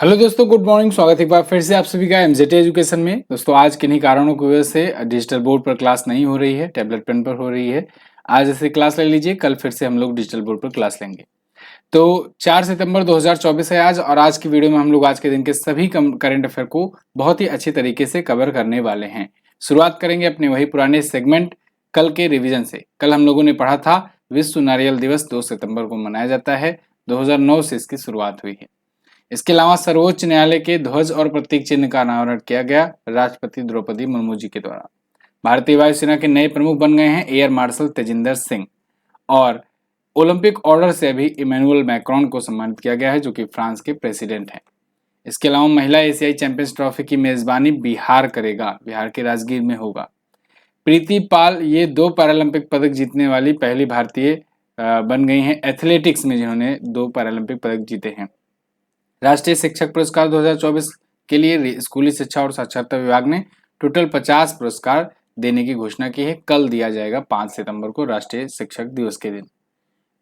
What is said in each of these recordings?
Hello दोस्तों, good morning. स्वागत है एक बार फिर से आप सभी का एमजेटी एजुकेशन में। दोस्तों आज किन्हीं कारणों की वजह से डिजिटल बोर्ड पर क्लास नहीं हो रही है, टैबलेट पेन पर हो रही है। आज ऐसे क्लास ले लीजिए, कल फिर से हम लोग डिजिटल बोर्ड पर क्लास लेंगे। तो 4 सितंबर 2024 है आज, और आज की वीडियो में हम लोग आज के दिन के सभी करंट अफेयर को बहुत ही अच्छी तरीके से कवर करने वाले हैं। शुरुआत करेंगे अपने वही पुराने सेगमेंट कल के रिविजन से। कल हम लोगों ने पढ़ा था विश्व नारियल दिवस 2 सितंबर को मनाया जाता है। 2009 से इसकी शुरुआत हुई है। इसके अलावा सर्वोच्च न्यायालय के ध्वज और प्रतीक चिन्ह का अनावरण किया गया राष्ट्रपति द्रौपदी मुर्मू जी के द्वारा। भारतीय वायुसेना के नए प्रमुख बन गए हैं एयर मार्शल तेजिंदर सिंह। और ओलंपिक ऑर्डर से अभी इमैनुअल मैक्रोन को सम्मानित किया गया है, जो कि फ्रांस के प्रेसिडेंट हैं। इसके अलावा महिला एशियाई चैंपियंस ट्रॉफी की मेजबानी बिहार करेगा, बिहार के राजगीर में होगा। प्रीति पाल ये 2 पैरालंपिक पदक जीतने वाली पहली भारतीय बन गई हैं एथलेटिक्स में, जिन्होंने 2 पैरालंपिक पदक जीते हैं। राष्ट्रीय शिक्षक पुरस्कार 2024 के लिए स्कूली शिक्षा और साक्षरता विभाग ने टोटल 50 पुरस्कार देने की घोषणा की है। कल दिया जाएगा 5 सितंबर को, राष्ट्रीय शिक्षक दिवस के दिन।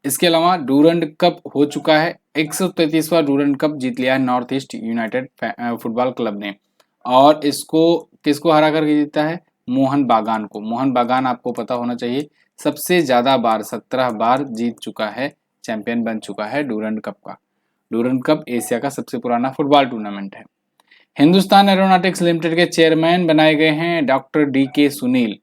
इसके अलावा डूरंड कप हो चुका है। 133वां डूरंड कप जीत लिया है north east United football club ने। और इसको किसको हरा करके जीता है? मोहन बागान को। मोहन बागान आपको पता होना चाहिए सबसे ज्यादा बार 17 बार जीत चुका है, चैंपियन बन चुका है डूरंड कप का। डूरंड कप एशिया का सबसे पुराना फुटबॉल टूर्नामेंट है। हिंदुस्तान एरोनॉटिक्स लिमिटेड के चेयरमैन बनाए गए हैं डॉक्टर DK सुनील।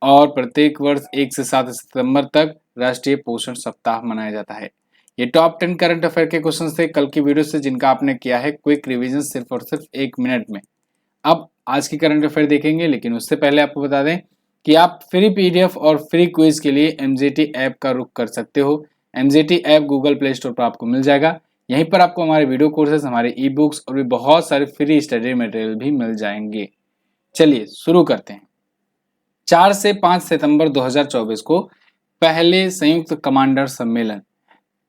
और प्रत्येक वर्ष 1 से 7 सितंबर तक राष्ट्रीय पोषण सप्ताह मनाया जाता है। ये टॉप 10 करंट अफेयर के क्वेश्चन थे कल की वीडियो से, जिनका आपने किया है क्विक रिवीजन सिर्फ और सिर्फ 1 मिनट में। अब आज की करंट अफेयर देखेंगे, लेकिन उससे पहले आपको बता दें कि आप फ्री PDF और फ्री क्विज के लिए MJT ऐप का रुख कर सकते हो। MJT app Google play store पर आपको मिल जाएगा। यहीं पर आपको हमारे वीडियो कोर्सेज, हमारे ई-बुक्स और भी बहुत सारे फ्री स्टडी मटेरियल भी मिल जाएंगे। चलिए शुरू करते हैं। 4 से 5 सितंबर 2024 को पहले संयुक्त कमांडर सम्मेलन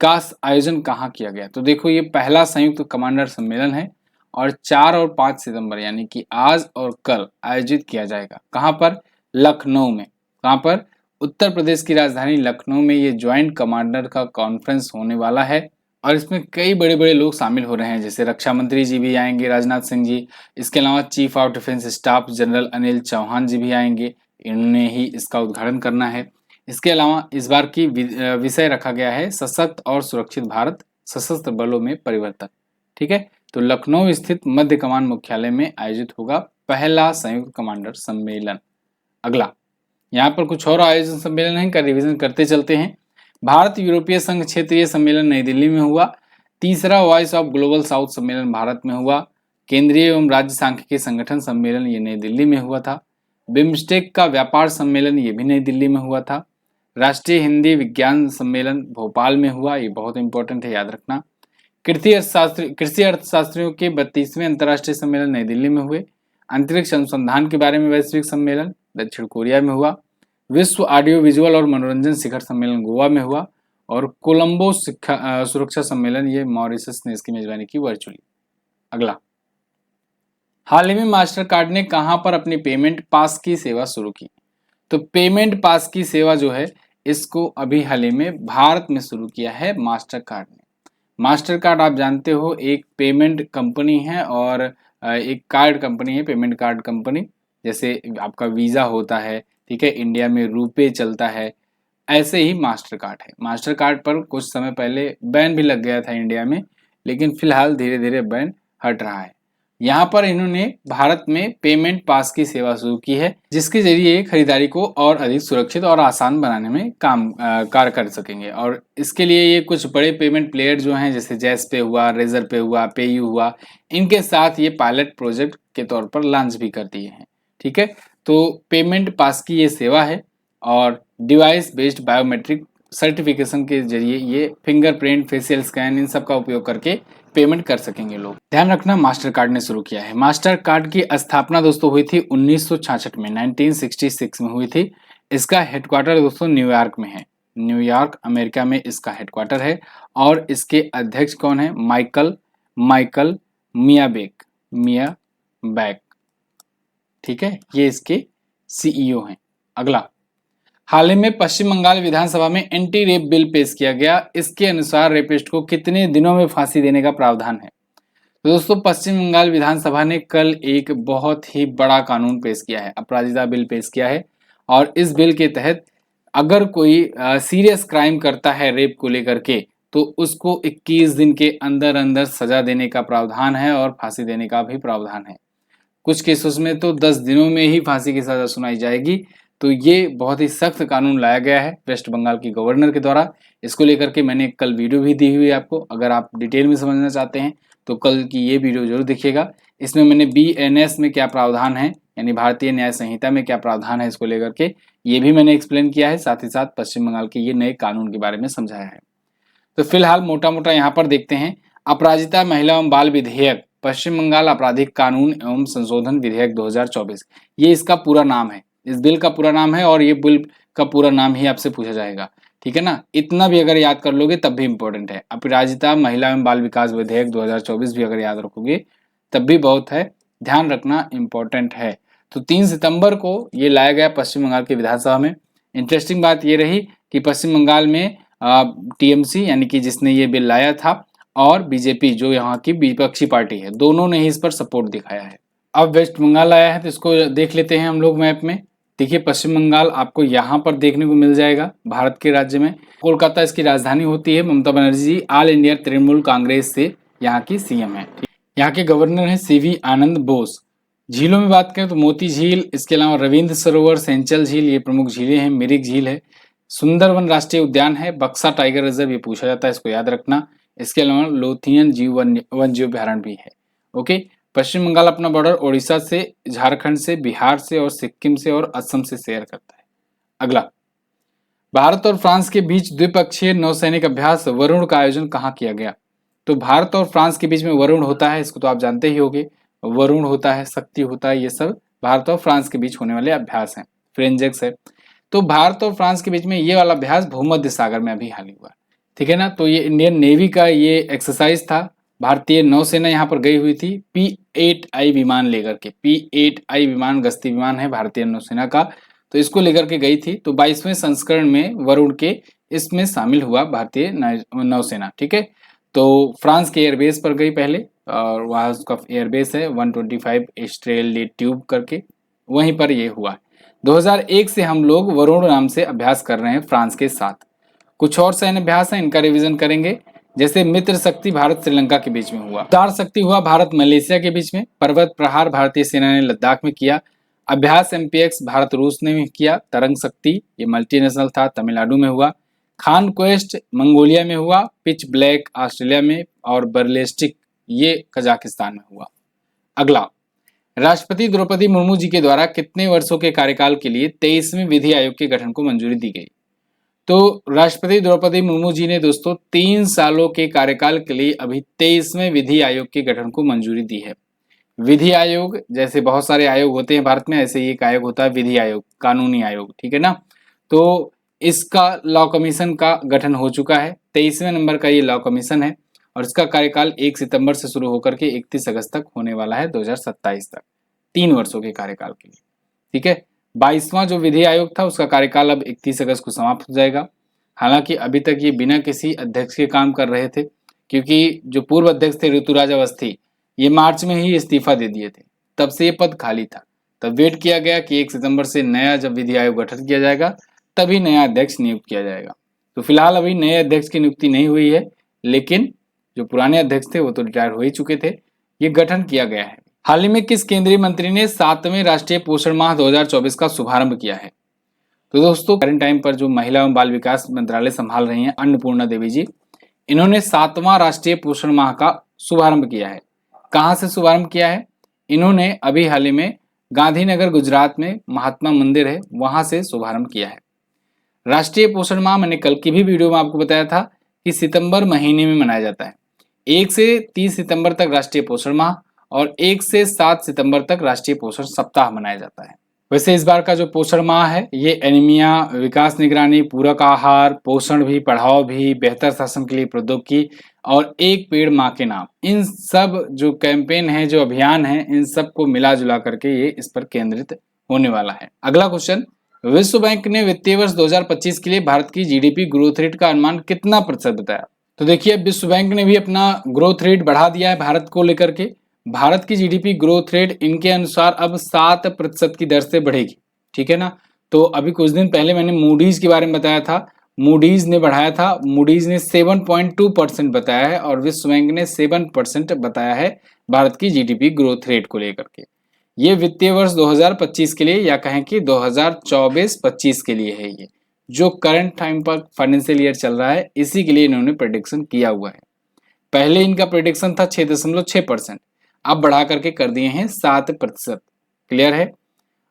का आयोजन कहाँ किया गया? तो देखो, ये पहला संयुक्त कमांडर सम्मेलन है और 4 और 5 सितंबर यानी कि आज और कल आयोजित किया जाएगा। कहाँ पर? लखनऊ में। कहाँ पर? उत्तर प्रदेश की राजधानी लखनऊ में ये ज्वाइंट कमांडर का कॉन्फ्रेंस होने वाला है। और इसमें कई बड़े बड़े लोग शामिल हो रहे हैं, जैसे रक्षा मंत्री जी भी आएंगे, राजनाथ सिंह जी। इसके अलावा chief of defence staff general Anil Chauhan ji भी आएंगे, इन्होंने ही इसका उद्घाटन करना है। इसके अलावा इस बार की विषय रखा गया है सशक्त और सुरक्षित भारत, सशस्त्र बलों में परिवर्तन। ठीक है, तो लखनऊ स्थित मध्य कमान मुख्यालय में आयोजित होगा पहला संयुक्त कमांडर सम्मेलन। अगला, यहाँ पर कुछ और आयोजन सम्मेलन है, का रिवीजन करते चलते हैं। भारत यूरोपीय संघ क्षेत्रीय सम्मेलन नई दिल्ली में हुआ। तीसरा वॉइस ऑफ ग्लोबल साउथ सम्मेलन भारत में हुआ। केंद्रीय एवं राज्य सांख्यिकी संगठन सम्मेलन ये नई दिल्ली में हुआ था। बिम्स्टेक का व्यापार सम्मेलन ये भी नई दिल्ली में हुआ था। राष्ट्रीय हिंदी विज्ञान सम्मेलन भोपाल में हुआ, ये बहुत इंपॉर्टेंट है, याद रखना। कृषि अर्थशास्त्रियों के 32वें अंतर्राष्ट्रीय सम्मेलन नई दिल्ली में हुए। अंतरिक्ष अनुसंधान के बारे में वैश्विक सम्मेलन दक्षिण कोरिया में हुआ। विश्व ऑडियो विजुअल और मनोरंजन शिखर सम्मेलन गोवा में हुआ। और कोलंबो सुरक्षा सम्मेलन ये मॉरिशस ने इसकी मेजबानी की वर्चुअली। अगला, हाल ही में मास्टर कार्ड ने कहां पर अपनी पेमेंट पास की सेवा शुरू की? तो पेमेंट पास की सेवा जो है, इसको अभी हाल ही में भारत में शुरू किया है मास्टर कार्ड ने। मास्टर कार्ड आप जानते हो एक पेमेंट कंपनी है और एक कार्ड कंपनी है, पेमेंट कार्ड कंपनी। जैसे आपका वीजा होता है, ठीक है, इंडिया में रुपे चलता है, ऐसे ही मास्टर कार्ड है। मास्टर कार्ड पर कुछ समय पहले बैन भी लग गया था इंडिया में, लेकिन फिलहाल धीरे धीरे बैन हट रहा है। यहाँ पर इन्होंने भारत में पेमेंट पास की सेवा शुरू की है, जिसके जरिए खरीदारी को और अधिक सुरक्षित और आसान बनाने में कार्य कर सकेंगे। और इसके लिए ये कुछ बड़े पेमेंट प्लेयर जो हैं, जैसे जैस पे हुआ, रेजर पे हुआ, पेयू हुआ, इनके साथ ये पायलट प्रोजेक्ट के तौर पर लॉन्च भी कर दिए हैं। ठीक है, तो पेमेंट पास की ये सेवा है और डिवाइस बेस्ड बायोमेट्रिक सर्टिफिकेशन के जरिए ये फिंगरप्रिंट, फेशियल स्कैन, इन सब का उपयोग करके पेमेंट कर सकेंगे लोग। ध्यान रखना, मास्टर कार्ड ने शुरू किया है। मास्टर कार्ड की स्थापना दोस्तों हुई थी 1966 में, 1966 में हुई थी। इसका हेडक्वार्टर दोस्तों न्यूयॉर्क में है। न्यूयॉर्क अमेरिका में इसका हेडक्वार्टर है। और इसके अध्यक्ष कौन है? माइकल मियाबैक। ठीक है, ये इसके CEO हैं। अगला, हाल ही में पश्चिम बंगाल विधानसभा में एंटी रेप बिल पेश किया गया। इसके अनुसार रेपिस्ट को कितने दिनों में फांसी देने का प्रावधान है? तो दोस्तों पश्चिम बंगाल विधानसभा ने कल एक बहुत ही बड़ा कानून पेश किया है, अपराजिता बिल पेश किया है। और इस बिल के तहत अगर कोई सीरियस क्राइम करता है रेप को लेकर के, तो उसको 21 दिन के अंदर अंदर सजा देने का प्रावधान है और फांसी देने का भी प्रावधान है। कुछ केसेस में तो 10 दिनों में ही फांसी की सजा सुनाई जाएगी। तो ये बहुत ही सख्त कानून लाया गया है वेस्ट बंगाल की गवर्नर के द्वारा। इसको लेकर के मैंने कल वीडियो भी दी हुई है आपको, अगर आप डिटेल में समझना चाहते हैं तो कल की ये वीडियो जरूर देखिएगा। इसमें मैंने BNS में क्या प्रावधान है, यानी भारतीय न्याय संहिता में क्या प्रावधान है, इसको लेकर के ये भी मैंने एक्सप्लेन किया है। साथ ही साथ पश्चिम बंगाल के ये नए कानून के बारे में समझाया है। तो फिलहाल मोटा मोटा यहाँ पर देखते हैं, अपराजिता महिला एवं बाल विधेयक, पश्चिम बंगाल आपराधिक कानून एवं संशोधन विधेयक 2024, ये इसका पूरा नाम है, इस बिल का पूरा नाम है। और ये बिल का पूरा नाम ही आपसे पूछा जाएगा, ठीक है ना। इतना भी अगर याद कर लोगे तब भी इंपॉर्टेंट है। अपराजिता महिला एवं बाल विकास विधेयक 2024 भी अगर याद रखोगे तब भी बहुत है, ध्यान रखना इंपॉर्टेंट है। तो 3 सितंबर को ये लाया गया पश्चिम बंगाल की विधानसभा में। इंटरेस्टिंग बात ये रही कि पश्चिम बंगाल में TMC यानी कि जिसने ये बिल लाया था और BJP जो यहाँ की विपक्षी पार्टी है, दोनों ने ही इस पर सपोर्ट दिखाया है। अब वेस्ट बंगाल आया है तो इसको देख लेते हैं हम लोग मैप में। देखिए पश्चिम बंगाल आपको यहाँ पर देखने को मिल जाएगा भारत के राज्य में। कोलकाता इसकी राजधानी होती है। ममता बनर्जी जी ऑल इंडिया तृणमूल कांग्रेस से यहाँ की CM है। यहाँ के गवर्नर है CV आनंद बोस। झीलों में बात करें तो मोती झील, इसके अलावा रविंद्र सरोवर, सेंचल झील, ये प्रमुख झीलें हैं। मिरिक झील है। सुंदरवन राष्ट्रीय उद्यान है। बक्सा टाइगर रिजर्व, ये पूछा जाता है, इसको याद रखना। इसके अलावा लोथियन वन्य अभ्यारण्य भी है। ओके, पश्चिम बंगाल अपना बॉर्डर ओडिशा से, झारखंड से, बिहार से और सिक्किम से और असम से शेयर करता है। अगला, भारत और फ्रांस के बीच द्विपक्षीय नौसैनिक अभ्यास वरुण का आयोजन कहाँ किया गया? तो भारत और फ्रांस के बीच में वरुण होता है, इसको तो आप जानते ही होंगे। वरुण होता है, शक्ति होता है, ये सब भारत और फ्रांस के बीच होने वाले अभ्यास हैं। फ्रेंजेक्स है। तो भारत और फ्रांस के बीच में ये वाला अभ्यास भूमध्य सागर में अभी हाल ही हुआ, ठीक है ना। तो ये इंडियन नेवी का ये एक्सरसाइज था। भारतीय नौसेना यहाँ पर गई हुई थी P-8I विमान लेकर के। P-8I विमान गश्ती विमान है भारतीय नौसेना का, तो इसको लेकर के गई थी। तो 22वें संस्करण में वरुण के इसमें शामिल हुआ भारतीय नौसेना, ठीक है। तो फ्रांस के एयरबेस पर गई पहले, और वहाँ उसका एयरबेस है 125 एस्ट्रेल ट्यूब करके, वहीं पर ये हुआ। 2001 से हम लोग वरुण नाम से अभ्यास कर रहे हैं फ्रांस के साथ। कुछ और सैन्य अभ्यास है, इनका रिवीजन करेंगे। जैसे मित्र शक्ति भारत श्रीलंका के बीच में हुआ, उदार शक्ति हुआ भारत मलेशिया के बीच में, पर्वत प्रहार भारतीय सेना ने लद्दाख में किया, अभ्यास MPX भारत रूस ने भी किया, तरंग शक्ति ये मल्टीनेशनल था, तमिलनाडु में हुआ, खान क्वेस्ट मंगोलिया में हुआ, पिच ब्लैक ऑस्ट्रेलिया में, और बर्लेस्टिक ये कजाकिस्तान में हुआ। अगला, राष्ट्रपति द्रौपदी मुर्मू जी के द्वारा कितने वर्षों के कार्यकाल के लिए 23वें विधि आयोग के गठन को मंजूरी दी गई? तो राष्ट्रपति द्रौपदी मुर्मू जी ने दोस्तों 3 सालों के कार्यकाल के लिए अभी 23वें विधि आयोग के गठन को मंजूरी दी है। विधि आयोग, जैसे बहुत सारे आयोग होते हैं भारत में, ऐसे ही एक आयोग होता है विधि आयोग, कानूनी आयोग, ठीक है ना। तो इसका लॉ कमीशन का गठन हो चुका है। 23वें नंबर का ये लॉ कमीशन है और इसका कार्यकाल 1 सितंबर से शुरू होकर के 31 अगस्त तक होने वाला है, 2027 तक, 3 वर्षों के कार्यकाल के लिए, ठीक है। 22वां जो विधि आयोग था उसका कार्यकाल अब 31 अगस्त को समाप्त हो जाएगा। हालांकि अभी तक ये बिना किसी अध्यक्ष के काम कर रहे थे, क्योंकि जो पूर्व अध्यक्ष थे ऋतुराज अवस्थी, ये मार्च में ही इस्तीफा दे दिए थे, तब से ये पद खाली था। तब वेट किया गया कि 1 सितंबर से नया जब विधि आयोग गठन किया जाएगा तभी नया अध्यक्ष नियुक्त किया जाएगा। तो फिलहाल अभी नए अध्यक्ष की नियुक्ति नहीं हुई है, लेकिन जो पुराने अध्यक्ष थे वो तो रिटायर हो ही चुके थे, ये गठन किया गया है। हाल ही में किस केंद्रीय मंत्री ने 7वें राष्ट्रीय पोषण माह 2024 का शुभारंभ किया है? तो दोस्तों करंट टाइम पर जो महिला एवं बाल विकास मंत्रालय संभाल रही हैं अन्नपूर्णा देवी जी, इन्होंने 7वां राष्ट्रीय पोषण माह का शुभारंभ किया है। कहाँ से शुभारंभ किया है? इन्होंने अभी हाल ही में गांधीनगर गुजरात में महात्मा मंदिर है, वहां से शुभारंभ किया है। राष्ट्रीय पोषण माह मैंने कल की भी वीडियो में आपको बताया था कि सितंबर महीने में मनाया जाता है। 1 से 30 सितंबर तक राष्ट्रीय पोषण माह और 1 से 7 सितंबर तक राष्ट्रीय पोषण सप्ताह मनाया जाता है। वैसे इस बार का जो पोषण माह है ये एनीमिया, विकास निगरानी, पूरक आहार, पोषण भी, पढ़ाओ भी, बेहतर शासन के लिए प्रौद्योगिकी और एक पेड़ माँ के नाम, इन सब जो कैंपेन है, जो अभियान है, इन सब को मिला जुला करके ये इस पर केंद्रित होने वाला है। अगला क्वेश्चन, विश्व बैंक ने वित्तीय वर्ष 2025 के लिए भारत की GDP ग्रोथ रेट का अनुमान कितना प्रतिशत बताया? तो देखिए विश्व बैंक ने भी अपना ग्रोथ रेट बढ़ा दिया है भारत को लेकर के। भारत की जीडीपी ग्रोथ रेट इनके अनुसार अब 7% की दर से बढ़ेगी, ठीक है ना। तो अभी कुछ दिन पहले मैंने मूडीज के बारे में बताया था, मूडीज ने बढ़ाया था, मूडीज ने 7.2% बताया है और विश्व बैंक ने 7% बताया है भारत की जीडीपी ग्रोथ रेट को लेकर के। ये वित्तीय वर्ष 2025 के लिए या कहें कि 2024-25 के लिए है, ये जो करंट टाइम पर फाइनेंशियल ईयर चल रहा है इसी के लिए इन्होंने प्रेडिक्शन किया हुआ है। पहले इनका प्रेडिक्शन था 6.6%, अब बढ़ा करके कर दिए हैं 7%। क्लियर है।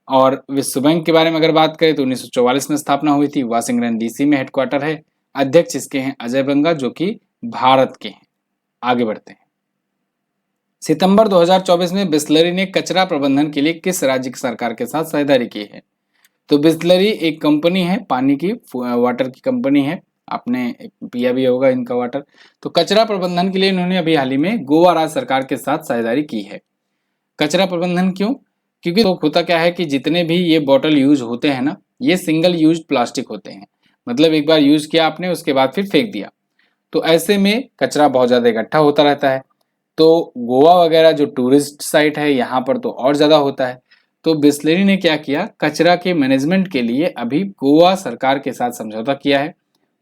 और विश्व बैंक के बारे में अगर बात करें तो 1944 में स्थापना हुई थी, वाशिंगटन डीसी में हेडक्वार्टर है। अध्यक्ष इसके हैं अजय बंगा जो कि भारत के हैं। आगे बढ़ते हैं। सितंबर 2024 में बिस्लरी ने कचरा प्रबंधन के लिए किस राज्य की सरकार के साथ साझेदारी की है? तो बिस्लरी एक कंपनी है, पानी की वाटर की कंपनी है, आपने पिया भी होगा इनका वाटर। तो कचरा प्रबंधन के लिए इन्होंने अभी हाल ही में गोवा राज्य सरकार के साथ साझेदारी की है। कचरा प्रबंधन क्यों? क्योंकि तो होता क्या है कि जितने भी ये बॉटल यूज होते हैं ना, ये सिंगल यूज प्लास्टिक होते हैं, मतलब एक बार यूज किया आपने उसके बाद फिर फेंक दिया, तो ऐसे में कचरा बहुत ज्यादा इकट्ठा होता रहता है। तो गोवा वगैरह जो टूरिस्ट साइट है यहाँ पर तो और ज्यादा होता है। तो बिस्लेरी ने क्या किया, कचरा के मैनेजमेंट के लिए अभी गोवा सरकार के साथ समझौता किया है,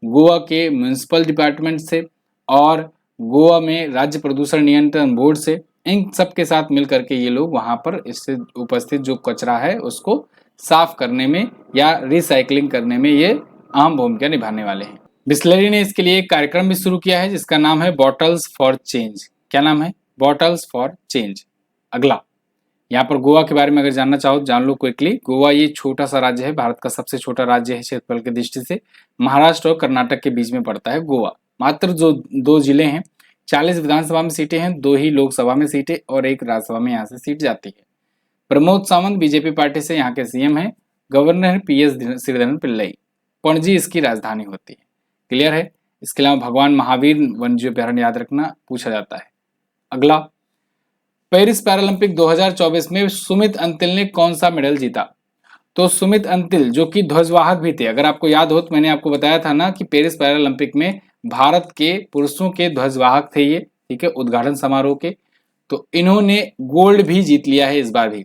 गोवा के म्युनिसिपल डिपार्टमेंट से और गोवा में राज्य प्रदूषण नियंत्रण बोर्ड से, इन सब के साथ मिल करके ये लोग वहां पर इससे उपस्थित जो कचरा है उसको साफ करने में या रिसाइकलिंग करने में ये अहम भूमिका निभाने वाले हैं। बिस्लरी ने इसके लिए एक कार्यक्रम भी शुरू किया है जिसका नाम है बॉटल्स फॉर चेंज। क्या नाम है? Bottles for change. अगला, यहाँ पर गोवा के बारे में अगर जानना चाहो जान लो क्विकली। गोवा ये छोटा सा राज्य है, भारत का सबसे छोटा राज्य है क्षेत्रफल की दृष्टि से। महाराष्ट्र और कर्नाटक के बीच में पड़ता है गोवा। मात्र जो 2 जिले हैं, 40 विधानसभा में सीटें हैं, 2 ही लोकसभा में सीटें और 1 राज्यसभा में यहाँ से सीट जाती है। प्रमोद सावंत बीजेपी पार्टी से यहाँ के सीएम है। गवर्नर है PS श्रीधरन पिल्लई। पणजी इसकी राजधानी होती है। क्लियर है। इसके अलावा भगवान महावीर वन्यजीव अभ्यारण्य याद रखना पूछा जाता है। अगला, पेरिस पैरालंपिक 2024 में सुमित अंतिल ने कौन सा मेडल जीता? तो सुमित अंतिल जो कि ध्वजवाहक भी थे, अगर आपको याद हो तो मैंने आपको बताया था ना कि पेरिस पैरालंपिक में भारत के पुरुषों के ध्वजवाहक थे ये, ठीक है, उद्घाटन समारोह के। तो इन्होंने गोल्ड भी जीत लिया है इस बार भी।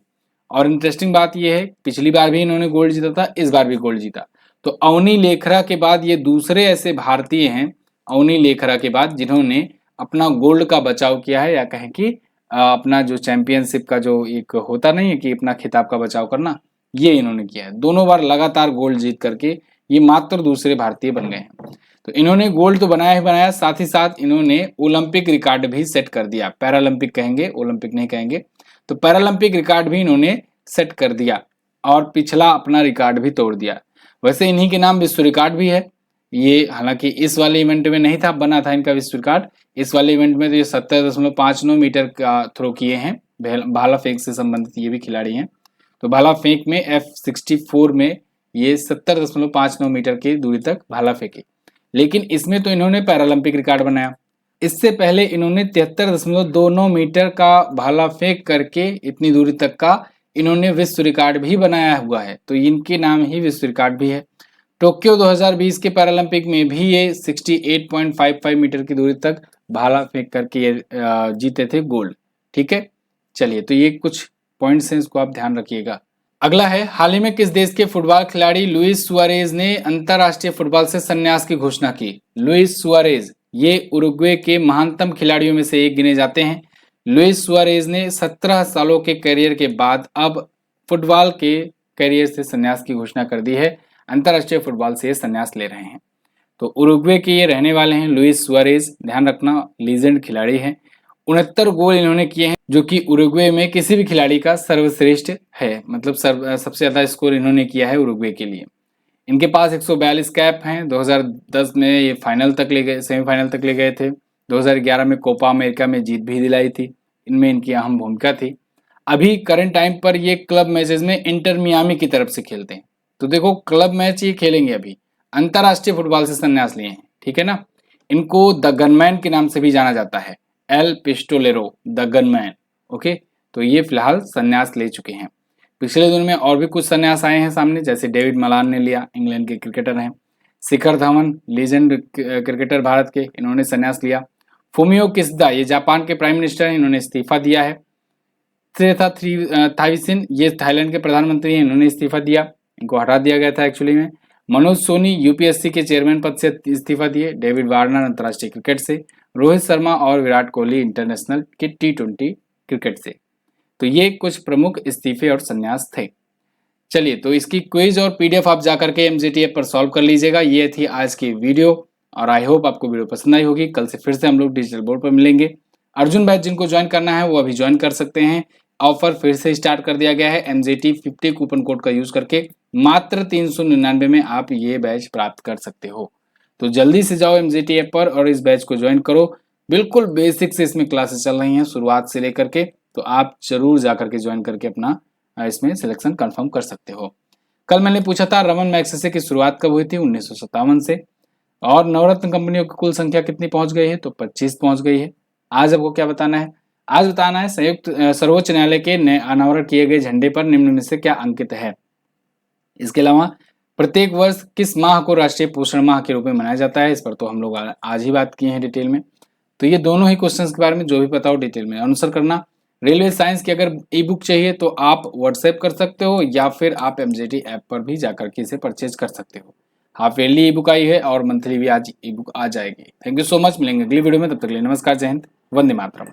और इंटरेस्टिंग बात यह है, पिछली बार भी इन्होंने गोल्ड जीता था, इस बार भी गोल्ड जीता। तो अवनी लेखरा के बाद ये दूसरे ऐसे भारतीय हैं, अवनी लेखरा के बाद, जिन्होंने अपना गोल्ड का बचाव किया है, या कहें कि अपना जो चैंपियनशिप का जो एक होता नहीं है कि अपना खिताब का बचाव करना, ये इन्होंने किया है। दोनों बार लगातार गोल्ड जीत करके ये मात्र दूसरे भारतीय बन गए हैं। तो इन्होंने गोल्ड तो बनाया ही बनाया, साथ ही साथ इन्होंने ओलंपिक रिकॉर्ड भी सेट कर दिया। पैरालंपिक कहेंगे, ओलंपिक नहीं कहेंगे। तो पैरालंपिक रिकॉर्ड भी इन्होंने सेट कर दिया और पिछला अपना रिकॉर्ड भी तोड़ दिया। वैसे इन्हीं के नाम विश्व रिकॉर्ड भी है ये, हालांकि इस वाले इवेंट में नहीं था, बना था इनका विश्व रिकॉर्ड। इस वाले इवेंट में तो ये 70.59 मीटर का थ्रो किए हैं। भाला फेंक से संबंधित ये भी खिलाड़ी हैं। तो भाला फेंक में F64 में ये 70.59 मीटर की दूरी तक भाला फेंके। लेकिन इसमें तो इन्होंने पैरालंपिक रिकॉर्ड बनाया। इससे पहले इन्होंने 73.29 मीटर का भाला फेंक करके इतनी दूरी तक का इन्होंने विश्व रिकॉर्ड भी बनाया हुआ है। तो इनके नाम ही विश्व रिकॉर्ड भी है। टोक्यो 2020 के पैरालंपिक में भी ये 68.55 मीटर की दूरी तक भाला फेंक करके ये जीते थे गोल्ड। ठीक है, चलिए, तो ये कुछ पॉइंट्स हैं, इसको आप ध्यान रखिएगा। अगला है, हाल ही में किस देश के फुटबॉल खिलाड़ी लुइस सुआरेज ने अंतरराष्ट्रीय फुटबॉल से संन्यास की घोषणा की? लुइस सुआरेज ये उरुग्वे के महानतम खिलाड़ियों में से एक गिने जाते हैं। लुइस सुआरेज ने 17 सालों के करियर के बाद अब फुटबॉल के करियर से संन्यास की घोषणा कर दी है। अंतरराष्ट्रीय फुटबॉल से ये संन्यास ले रहे हैं। तो उरुग्वे के ये रहने वाले हैं लुइस सुआरेज, ध्यान रखना, लीजेंड खिलाड़ी हैं। 69 गोल इन्होंने किए हैं, जो कि उरुग्वे में किसी भी खिलाड़ी का सर्वश्रेष्ठ है, मतलब सबसे ज्यादा स्कोर इन्होंने किया है उरुग्वे के लिए। इनके पास 142 कैप हैं। 2010 में ये फाइनल तक ले गए, सेमीफाइनल तक ले गए थे। 2011 में कोपा अमेरिका में जीत भी दिलाई थी, इनमें इनकी अहम भूमिका थी। अभी करंट टाइम पर ये क्लब मैचेस में इंटर मियामी की तरफ से खेलते हैं। तो देखो, क्लब मैच ये खेलेंगे, अभी अंतरराष्ट्रीय फुटबॉल से संन्यास लिए हैं, ठीक है ना। इनको द गनमैन के नाम से भी जाना जाता है, एल पिस्टोलेरो द गनमैन। ओके, तो ये फिलहाल संन्यास ले चुके हैं। पिछले दिनों में और भी कुछ संन्यास आए हैं सामने, जैसे डेविड मलान ने लिया, इंग्लैंड के क्रिकेटर हैं। शिखर धवन लीजेंड क्रिकेटर भारत के, इन्होंने संन्यास लिया। फुमियो किशिदा ये जापान के प्राइम मिनिस्टर हैं, इन्होंने इस्तीफा दिया है। त्रेथा थाविसिन ये थाईलैंड के प्रधानमंत्री हैं, इन्होंने इस्तीफा दिया, इनको हटा दिया गया था एक्चुअली में। मनोज सोनी यूपीएससी के चेयरमैन पद से इस्तीफा दिए। डेविड वार्नर अंतर्राष्ट्रीय क्रिकेट से। रोहित शर्मा और विराट कोहली इंटरनेशनल के T20 क्रिकेट से। तो ये कुछ प्रमुख इस्तीफे और संन्यास थे। चलिए, तो इसकी क्विज और पीडीएफ आप जाकर के एमजीटी ऐप पर सॉल्व कर लीजिएगा। ये थी आज की वीडियो और आई होप आपको वीडियो पसंद आई होगी। कल से फिर से हम लोग डिजिटल बोर्ड पर मिलेंगे। अर्जुन बैच जिनको ज्वाइन करना है वो अभी ज्वाइन कर सकते हैं। ऑफर फिर से स्टार्ट कर दिया गया है। एमजीटी 50 कूपन कोड का यूज करके मात्र 399 में आप ये बैच प्राप्त कर सकते हो। तो जल्दी से जाओ एमजीटी ऐप पर और इस बैच को ज्वाइन करो। बिल्कुल बेसिक से इसमें क्लासेस चल रही हैं शुरुआत से लेकर के, तो आप जरूर जाकर के ज्वाइन करके अपना इसमें सिलेक्शन कंफर्म कर सकते हो। कल मैंने पूछा था रमन मैग्सेसे की शुरुआत कब हुई थी, 1957 से। और नवरत्न कंपनियों की कुल संख्या कितनी पहुंच गई है, तो 25 पहुंच गई है। आज आपको क्या बताना है, आज बताना है सर्वोच्च न्यायालय के अनावरण किए गए झंडे पर निम्न में से क्या अंकित है। इसके अलावा प्रत्येक वर्ष किस माह को राष्ट्रीय पोषण माह के रूप में मनाया जाता है, इस पर तो हम लोग आज ही बात किए हैं डिटेल में। तो ये दोनों ही क्वेश्चंस के बारे में जो भी पता हो डिटेल में आंसर करना। रेलवे साइंस की अगर ई बुक चाहिए तो आप व्हाट्सएप कर सकते हो या फिर आप एमजीटी ऐप पर भी जाकर के इसे परचेज कर सकते हो। हाफ ईयरली ई बुक आई है और मंथली भी आज ई बुक आ जाएगी। थैंक यू सो मच, मिलेंगे अगली वीडियो में, तब तक के लिए नमस्कार, जय हिंद, वंदे मातरम।